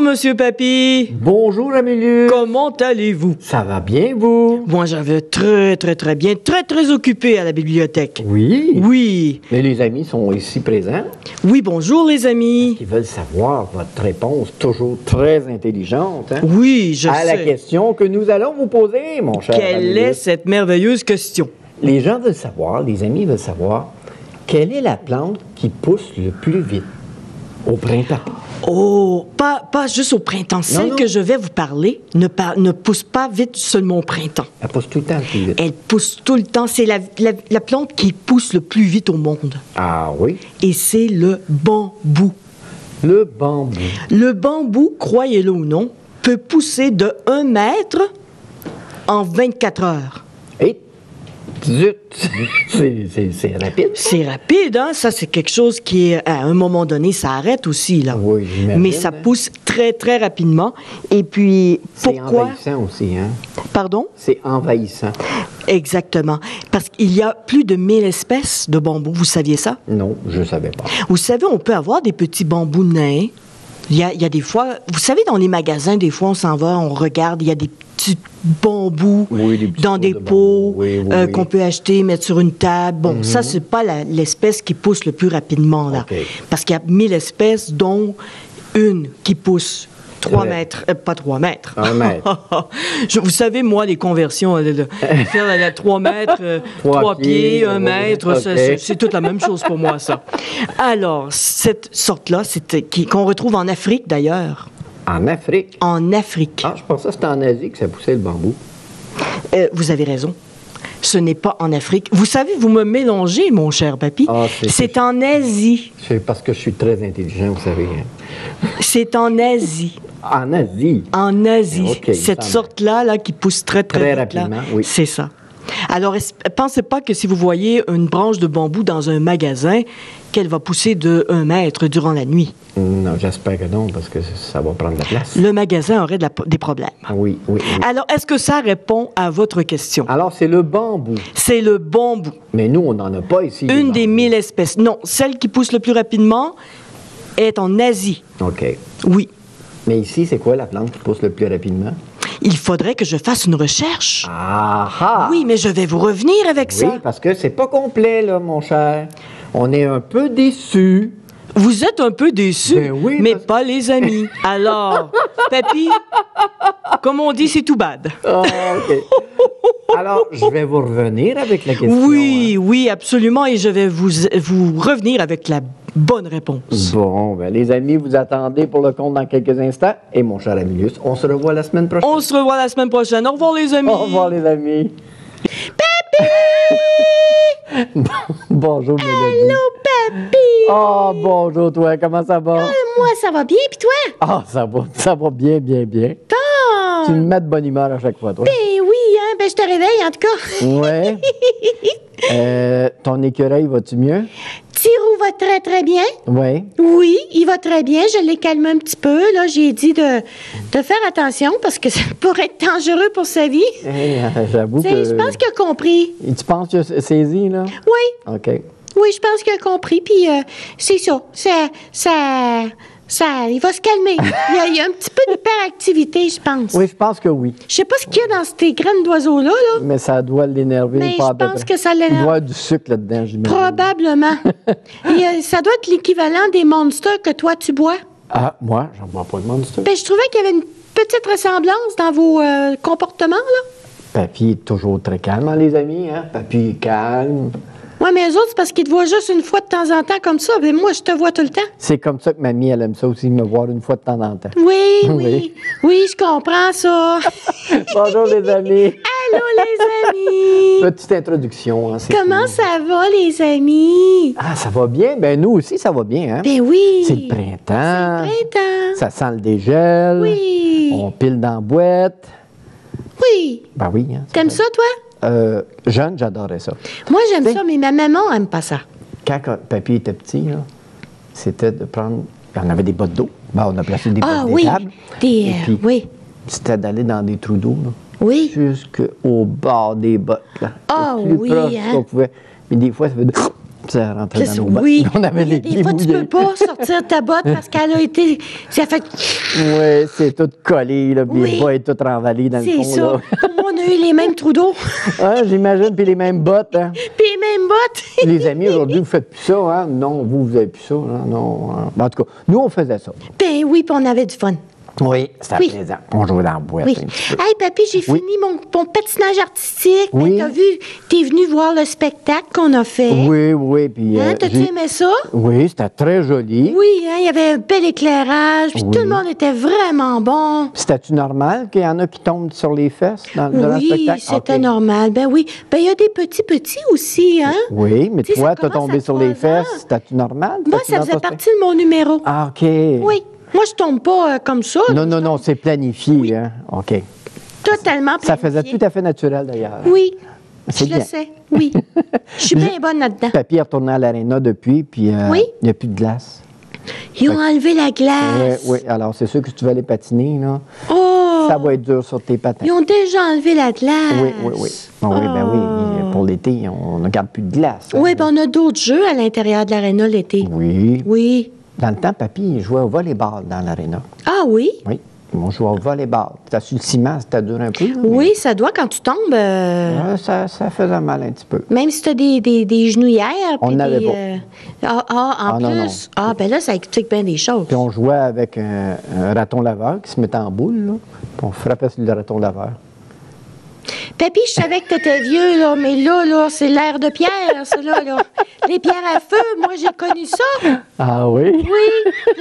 Monsieur Papy. Bonjour, Amilius. Comment allez-vous? Ça va bien, vous? Moi, j'avais très bien, très occupé à la bibliothèque. Oui. Oui. Mais les amis sont ici présents. Oui, bonjour les amis. Ils veulent savoir votre réponse, toujours très intelligente, hein? Oui, je à sais. la question que nous allons vous poser, mon cher Quelle Amilius. est cette merveilleuse question? Les gens veulent savoir, les amis veulent savoir, quelle est la plante qui pousse le plus vite au printemps? Oh, pas juste au printemps. Celle non. que je vais vous parler ne pousse pas vite seulement au printemps. Elle pousse tout le temps le plus vite. Elle pousse tout le temps. C'est la plante qui pousse le plus vite au monde. Ah oui? Et c'est le bambou. Le bambou. Le bambou, croyez-le ou non, peut pousser de 1 mètre en 24 heures. Et zut! C'est rapide. C'est rapide, hein? Ça, c'est quelque chose qui, à un moment donné, ça arrête aussi, là. Oui, j'imagine, Mais ça hein. pousse très rapidement. Et puis, C'est pourquoi... envahissant aussi, hein? Pardon? C'est envahissant. Exactement. Parce qu'il y a plus de 1000 espèces de bambous. Vous saviez ça? Non, je ne savais pas. Vous savez, on peut avoir des petits bambous nains. Il y a des fois... Vous savez, dans les magasins, des fois, on s'en va, on regarde, il y a des petits bambous Oui, des petits dans pots des de pots bambou. Oui. qu'on peut acheter, mettre sur une table. Bon, ça, c'est pas l'espèce qui pousse le plus rapidement, là. OK. Parce qu'il y a 1000 espèces, dont une qui pousse 3 Ouais. mètres. Pas 3 mètres. 1 mètre. Vous savez, moi, les conversions, faire la 3 mètres, 3 3 pieds, 1 oui. mètre, OK. c'est toute la même chose pour moi, ça. Alors, cette sorte-là, qu'on retrouve en Afrique, d'ailleurs. En Afrique? En Afrique. Ah, je pensais que c'était en Asie que ça poussait le bambou. Vous avez raison. Ce n'est pas en Afrique. Vous savez, vous me mélangez, mon cher papy. Ah, c'est en Asie. C'est parce que je suis très intelligent, vous savez. Hein. C'est en Asie. En Asie? En Asie. OK, il Cette semble. sorte-là, qui pousse très Très vite, là, rapidement, oui. c'est ça. Alors, pensez pas que si vous voyez une branche de bambou dans un magasin, qu'elle va pousser de 1 mètre durant la nuit. Non, j'espère que non, parce que ça va prendre de la place. Le magasin aurait des problèmes. Ah oui. Alors, est-ce que ça répond à votre question? Alors, c'est le bambou. C'est le bambou. Mais nous, on n'en a pas ici. Une des 1000 espèces. Non, celle qui pousse le plus rapidement est en Asie. OK. Oui. Mais ici, c'est quoi la plante qui pousse le plus rapidement? Il faudrait que je fasse une recherche. Ah! Oui, mais je vais vous revenir avec Oui, ça. parce que c'est pas complet, là, mon cher. On est un peu déçus. Vous êtes un peu déçus, Ben oui, mais parce- pas les amis. Alors, papy, comme on dit, c'est tout bad. Ah, OK. Alors, je vais vous revenir avec la question. Oui, absolument, et je vais vous revenir avec la bonne réponse. Bon, ben, les amis, vous attendez pour le compte dans quelques instants. Et mon cher Amilius, on se revoit la semaine prochaine. On se revoit la semaine prochaine. Au revoir, les amis. Au revoir, les amis. Bonjour, Mélodie. Allô, papy! Oh, bonjour, toi. Comment ça va? Moi, ça va bien, puis toi? Ah, ça va bien. Bon! Tu me mets de bonne humeur à chaque fois, toi. Ben oui, hein, ben je te réveille, en tout cas. Ouais. Ton écureuil, va-tu mieux? Tirou va très bien. Oui. Oui, il va très bien. Je l'ai calmé un petit peu. Là, j'ai dit de faire attention parce que ça pourrait être dangereux pour sa vie. J'avoue Tu sais, que... je pense qu'il a compris. Et tu penses qu'il a saisi, là? Oui, OK. oui, je pense qu'il a compris. Puis c'est ça. Il va se calmer. Il y a un petit peu d'hyperactivité, je pense. Oui, je pense que oui. Je sais pas ce qu'il y a dans ces graines d'oiseaux-là, là. Mais ça doit l'énerver. Mais pas je à peu pense près. que ça Il l'énerve. doit y avoir du sucre là-dedans, j'imagine. Probablement. Et, ça doit être l'équivalent des monsters que toi, tu bois. Ah, moi, j'en bois pas de monster. Ben, je trouvais qu'il y avait une petite ressemblance dans vos comportements, là. Papy est toujours très calme, hein, les amis. Hein? Papy est calme. Ouais, mais eux autres, c'est parce qu'ils te voient juste une fois de temps en temps comme ça. Mais moi, je te vois tout le temps. C'est comme ça que mamie, elle aime ça aussi, me voir une fois de temps en temps. Oui, Oui. oui. Oui, je comprends ça. Bonjour, les amis. Allô, les amis. Petite introduction. Hein, c'est Comment tout. ça va, les amis? Ah, ça va bien? Ben, nous aussi, ça va bien. Hein? Ben oui. C'est le printemps. Printemps. Ça sent le dégel. Oui. On pile dans la boîte. Oui. Ben oui. Hein, T'aimes ça, toi? Jeune, j'adorais ça. Moi, j'aime T'sais- ça, mais ma maman aime pas ça. Quand papy était petit, là, c'était de prendre... On avait des bottes d'eau. Ben, on a placé des Ah bottes oui. d'étable. Et puis, Oui. c'était d'aller dans des trous d'eau, là. Oui. Jusqu'au bord des bottes, là. Ah Le plus oui, proche hein? qu'on pouvait. Mais des fois, ça fait... poussière rentrait dans nos bottes. Oui. On avait les Des pieds fois, tu mouillés. peux pas sortir ta botte parce qu'elle a été... Ça fait... Oui, c'est tout collé, là, puis Oui. le bas est tout renvalé dans le C'est fond. ça. Là. Tout le monde a eu les mêmes trous d'eau. Hein, j'imagine, puis les mêmes bottes. Hein. Puis les mêmes bottes. Les amis, aujourd'hui, vous faites plus ça, hein? Non, vous avez plus ça, hein? Non. Hein. En tout cas, nous, on faisait ça. Ben oui, puis on avait du fun. Oui, c'était Oui. plaisant. On jouait dans la boîte Oui. un petit peu. Hey, papy, j'ai Oui. fini mon patinage artistique. Oui. Ben, t'es venu voir le spectacle qu'on a fait. Oui, oui, puis... Hein, t'as-tu aimé ça? Oui, c'était très joli. Oui, hein, il y avait un bel éclairage, puis Oui. tout le monde était vraiment bon. C'était-tu normal qu'il y en a qui tombent sur les fesses durant le Oui, spectacle? c'était OK. normal. Ben oui. Ben il y a des petits aussi, hein? Oui, mais Tu sais, toi, ça t'as commence tombé à sur les 3 ans. fesses. C'était-tu normal? Moi, T'as-tu ça dans faisait ton partie de mon numéro. Ah, OK. Oui. Moi, je tombe pas comme ça. Non, non, non, c'est planifié, hein? OK. Totalement Ça faisait planifié. tout à fait naturel, d'ailleurs. Oui, C'est je le bien. sais. Oui. Je suis bien bonne là-dedans. Papy est retourné à l'aréna depuis, puis Oui. il n'y a plus de glace. Ils ont enlevé la glace. Oui, oui. Alors, c'est sûr que si tu veux aller patiner, là, Oh! ça va être dur sur tes patins. Ils ont déjà enlevé la glace. Oui, oui, oui. Ah oui, ben oui. Pour l'été, on ne garde plus de glace. Oui, hein. ben on a d'autres jeux à l'intérieur de l'aréna l'été. Oui. Oui. Dans le temps, papy, il jouait au volleyball dans l'aréna. Ah oui? Oui. On jouait au volleyball. C'était sur le ciment, c'était dur un peu. là, mais, Oui, ça doit quand tu tombes. ça faisait mal un petit peu. Même si tu as des genouillères. On puis n'avait des, pas. en Ah, plus. non, non. Ah, ben là, ça explique bien des choses. Puis on jouait avec un raton laveur qui se mettait en boule, là. Puis on frappait sur le raton laveur. Papy, je savais que t'étais vieux, là, mais là, c'est l'air de pierre, ça, là. Les pierres à feu, moi, j'ai connu ça. Ah oui?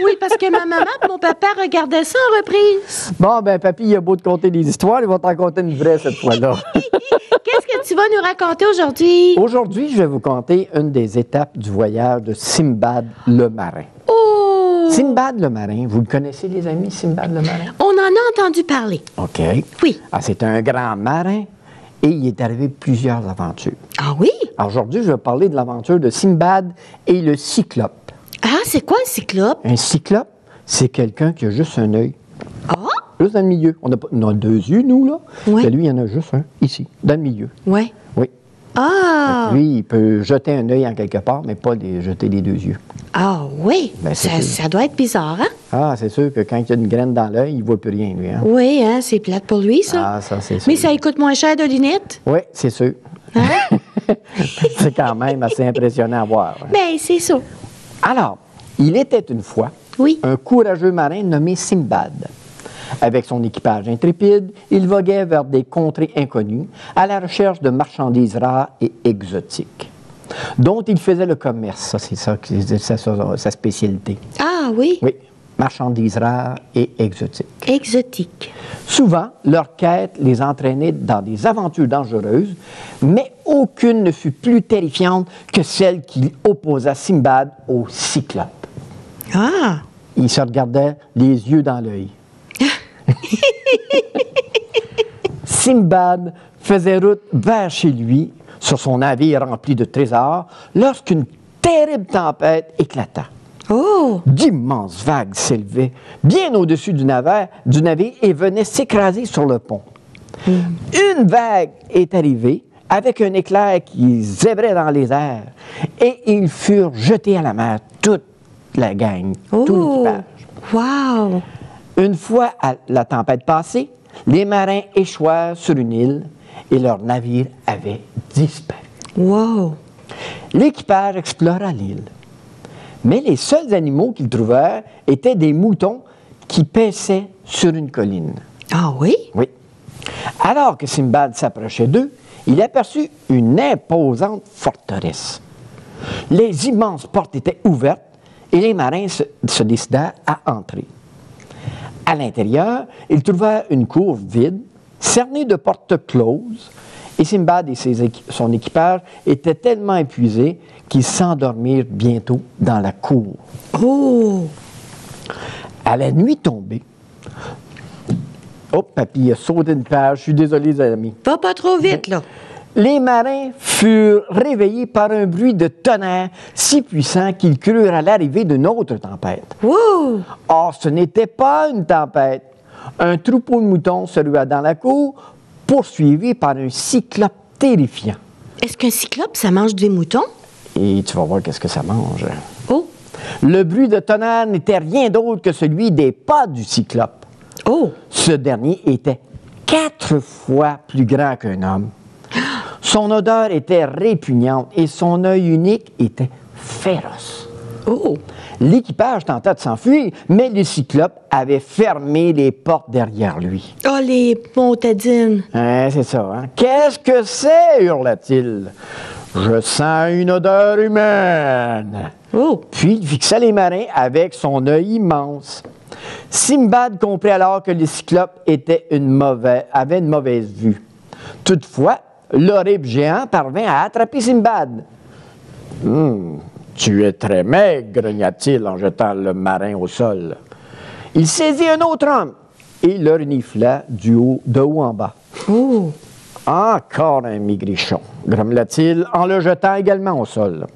Oui, parce que ma maman et mon papa regardaient ça en reprise. Bon, ben papy, il a beau te conter des histoires, il va t'en conter une vraie cette fois-là. Qu'est-ce que tu vas nous raconter aujourd'hui? Aujourd'hui, je vais vous conter une des étapes du voyage de Simbad le marin. Oh! Simbad le marin, vous le connaissez, les amis, Simbad le marin? On en a entendu parler. OK. Oui. Ah, c'est un grand marin et il est arrivé plusieurs aventures. Ah oui? Alors aujourd'hui, je vais parler de l'aventure de Simbad et le cyclope. Ah, c'est quoi un cyclope? Un cyclope, c'est quelqu'un qui a juste un œil. Ah? Juste dans le milieu. On a deux yeux, nous, là. Oui. Mais lui, il y en a juste un, ici, dans le milieu. Ouais. Oui. Ah! Lui, il peut jeter un œil en quelque part, mais pas jeter les deux yeux. Ah oui? Ben, c'est sûr. Ça doit être bizarre, hein? Ah, c'est sûr que quand il y a une graine dans l'œil, il ne voit plus rien, lui. Hein? Oui, hein? C'est plate pour lui, ça. Ah, ça, c'est sûr. Mais ça coûte moins cher de lunettes. Oui, c'est sûr. Hein? C'est quand même assez impressionnant à voir. hein. Ben, c'est ça. Alors, il était une fois Oui. un courageux marin nommé Simbad. Avec son équipage intrépide, il voguait vers des contrées inconnues à la recherche de marchandises rares et exotiques, dont il faisait le commerce. Ça, c'est ça, sa spécialité. Ah oui? Oui, marchandises rares et exotiques. Exotique. Souvent, leur quête les entraînait dans des aventures dangereuses, mais aucune ne fut plus terrifiante que celle qui opposa Simbad au cyclope. Ah! Il se regardait les yeux dans l'œil. Simbad faisait route vers chez lui sur son navire rempli de trésors lorsqu'une terrible tempête éclata. Oh! D'immenses vagues s'élevaient bien au-dessus du navire et venaient s'écraser sur le pont. Une vague est arrivée avec un éclair qui zébrait dans les airs et ils furent jetés à la mer, toute la gang, tout Oh! l'équipage. Wow! Une fois la tempête passée, les marins échouèrent sur une île et leur navire avait disparu. Wow! L'équipage explora l'île. Mais les seuls animaux qu'ils trouvèrent étaient des moutons qui paissaient sur une colline. Ah oui? Oui. Alors que Simbad s'approchait d'eux, il aperçut une imposante forteresse. Les immenses portes étaient ouvertes et les marins se décidèrent à entrer. À l'intérieur, ils trouvèrent une cour vide, cernée de portes closes, et Simbad et son équipage étaient tellement épuisés qu'ils s'endormirent bientôt dans la cour. Oh! À la nuit tombée, oh, papy a sauté une page, je suis désolé, les amis. Va pas trop vite, là. Les marins furent réveillés par un bruit de tonnerre si puissant qu'ils crurent à l'arrivée d'une autre tempête. Wow! Or, ce n'était pas une tempête. Un troupeau de moutons se rua dans la cour, poursuivi par un cyclope terrifiant. Est-ce qu'un cyclope, ça mange des moutons? Et tu vas voir qu'est-ce que ça mange. Oh! Le bruit de tonnerre n'était rien d'autre que celui des pas du cyclope. Oh! Ce dernier était 4 fois plus grand qu'un homme. Son odeur était répugnante et son œil unique était féroce. Oh! L'équipage tenta de s'enfuir, mais le cyclope avait fermé les portes derrière lui. Oh, les montadines! C'est ça, hein? Qu'est-ce que c'est? Hurla-t-il. Je sens une odeur humaine. Oh! Puis il fixa les marins avec son œil immense. Simbad comprit alors que le cyclope avait une mauvaise vue. Toutefois, l'horrible géant parvint à attraper Simbad. Tu es très maigre, grogna-t-il en jetant le marin au sol. Il saisit un autre homme et le renifla de haut en bas. Oh! Encore un maigrichon, grommela-t-il en le jetant également au sol.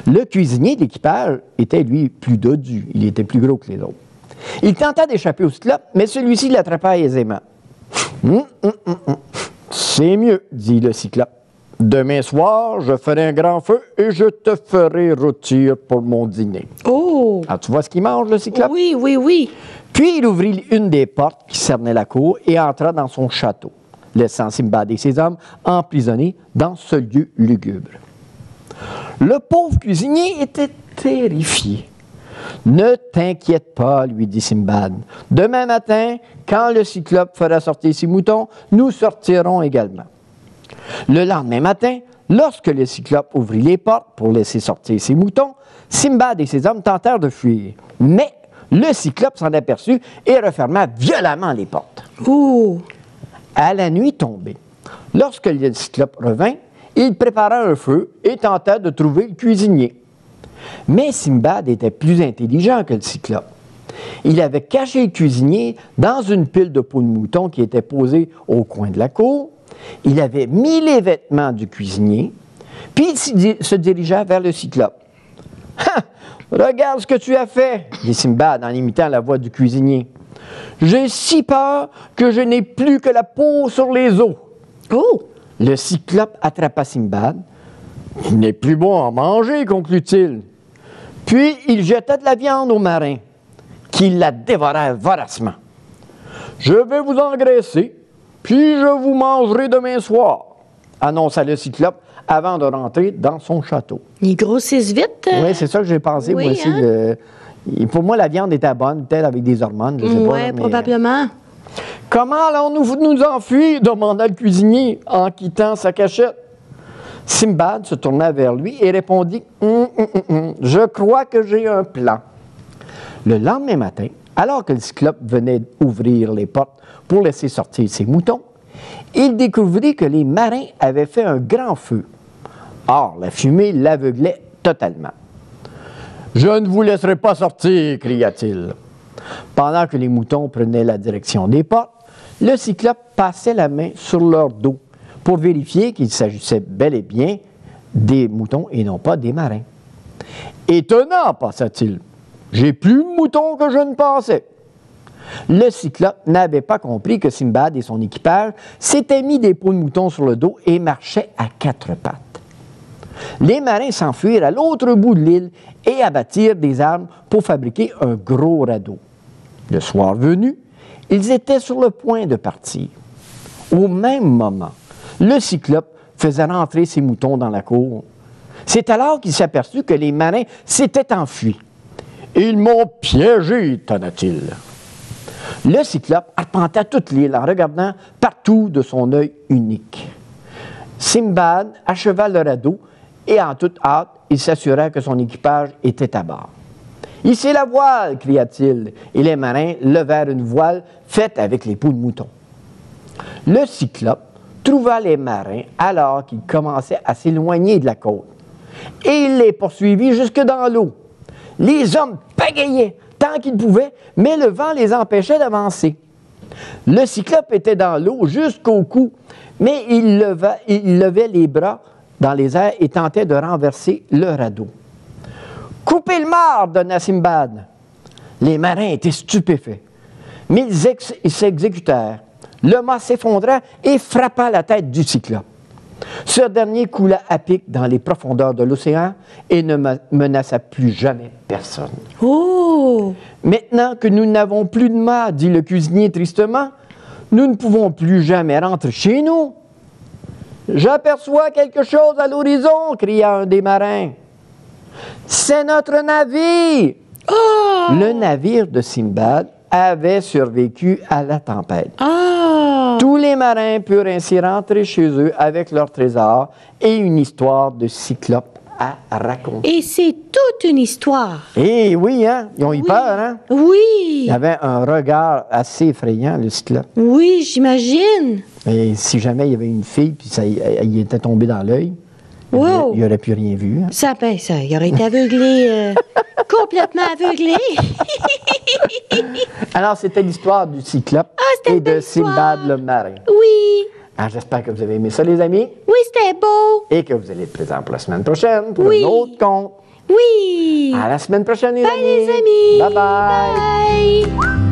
Le cuisinier d'équipage était, lui, plus dodu. Il était plus gros que les autres. Il tenta d'échapper au cyclope, mais celui-ci l'attrapa aisément. C'est mieux, dit le cyclope. Demain soir, je ferai un grand feu et je te ferai rôtir pour mon dîner. Oh! Alors, tu vois ce qu'il mange, le cyclope? Oui, oui, oui. Puis, il ouvrit une des portes qui cernait la cour et entra dans son château, laissant Simbad et ses hommes emprisonnés dans ce lieu lugubre. Le pauvre cuisinier était terrifié. « Ne t'inquiète pas, lui dit Simbad. Demain matin, quand le cyclope fera sortir ses moutons, nous sortirons également. » Le lendemain matin, lorsque le cyclope ouvrit les portes pour laisser sortir ses moutons, Simbad et ses hommes tentèrent de fuir. Mais le cyclope s'en aperçut et referma violemment les portes. Oh! À la nuit tombée, lorsque le cyclope revint, il prépara un feu et tenta de trouver le cuisinier. Mais Simbad était plus intelligent que le cyclope. Il avait caché le cuisinier dans une pile de peaux de mouton qui était posée au coin de la cour. Il avait mis les vêtements du cuisinier, puis il se dirigea vers le cyclope. « Ha! Regarde ce que tu as fait, dit Simbad en imitant la voix du cuisinier. J'ai si peur que je n'ai plus que la peau sur les os. Oh! Le cyclope attrapa Simbad. Il n'est plus bon à manger, conclut-il. Puis il jeta de la viande au marin, qui la dévora voracement. Je vais vous engraisser, puis je vous mangerai demain soir, annonça le cyclope avant de rentrer dans son château. Ils grossissent vite. Oui, c'est ça que j'ai pensé, oui, moi aussi. hein? Pour moi, la viande était bonne, peut-être avec des hormones, je ne sais pas. Oui, mais, probablement. Comment allons-nous nous enfuir? Demanda le cuisinier en quittant sa cachette. Simbad se tourna vers lui et répondit Je crois que j'ai un plan. Le lendemain matin, alors que le cyclope venait ouvrir les portes pour laisser sortir ses moutons, il découvrit que les marins avaient fait un grand feu. Or, la fumée l'aveuglait totalement. « Je ne vous laisserai pas sortir !» cria-t-il. Pendant que les moutons prenaient la direction des portes, le cyclope passait la main sur leur dos pour vérifier qu'il s'agissait bel et bien des moutons et non pas des marins. « Étonnant, pensa-t-il. J'ai plus de moutons que je ne pensais. » Le cyclope n'avait pas compris que Simbad et son équipage s'étaient mis des peaux de mouton sur le dos et marchaient à 4 pattes. Les marins s'enfuirent à l'autre bout de l'île et abattirent des armes pour fabriquer un gros radeau. Le soir venu, ils étaient sur le point de partir. Au même moment, le cyclope faisait rentrer ses moutons dans la cour. C'est alors qu'il s'aperçut que les marins s'étaient enfuis. « Ils m'ont piégé, tonna-t-il. » Le cyclope arpenta toute l'île en regardant partout de son œil unique. Simbad acheva le radeau et en toute hâte, il s'assura que son équipage était à bord. « Hissez la voile! » cria-t-il, et les marins levèrent une voile faite avec les peaux de mouton. Le cyclope trouva les marins alors qu'ils commençaient à s'éloigner de la côte, et il les poursuivit jusque dans l'eau. Les hommes pagayaient tant qu'ils pouvaient, mais le vent les empêchait d'avancer. Le cyclope était dans l'eau jusqu'au cou, mais il levait les bras dans les airs et tentait de renverser le radeau. « Coupez le mât !» donna Simbad. Les marins étaient stupéfaits, mais ils s'exécutèrent. Le mât s'effondra et frappa la tête du cyclope. Ce dernier coula à pic dans les profondeurs de l'océan et ne menaça plus jamais personne. Oh! Maintenant que nous n'avons plus de mât, dit le cuisinier tristement, nous ne pouvons plus jamais rentrer chez nous. J'aperçois quelque chose à l'horizon, cria un des marins. C'est notre navire! Oh! Le navire de Simbad avait survécu à la tempête. Ah! Tous les marins purent ainsi rentrer chez eux avec leur trésor et une histoire de cyclope à raconter. Et c'est toute une histoire. Eh oui, hein? Ils ont eu peur, hein? Oui! Il avait un regard assez effrayant, le cyclope. Oui, j'imagine. Et si jamais il y avait une fille, puis ça, il était tombé dans l'œil, Wow. il n'aurait plus rien vu. Hein? Ça, il aurait été aveuglé, complètement aveuglé. Alors, c'était l'histoire du cyclope c'était et une belle de histoire. Simbad le marin. Oui, Alors, j'espère que vous avez aimé ça, les amis, oui, c'était beau. et que vous allez être présents pour la semaine prochaine pour Oui. un autre conte. Oui. À la semaine prochaine, les Bye, amis. les amis. Bye-bye. Bye.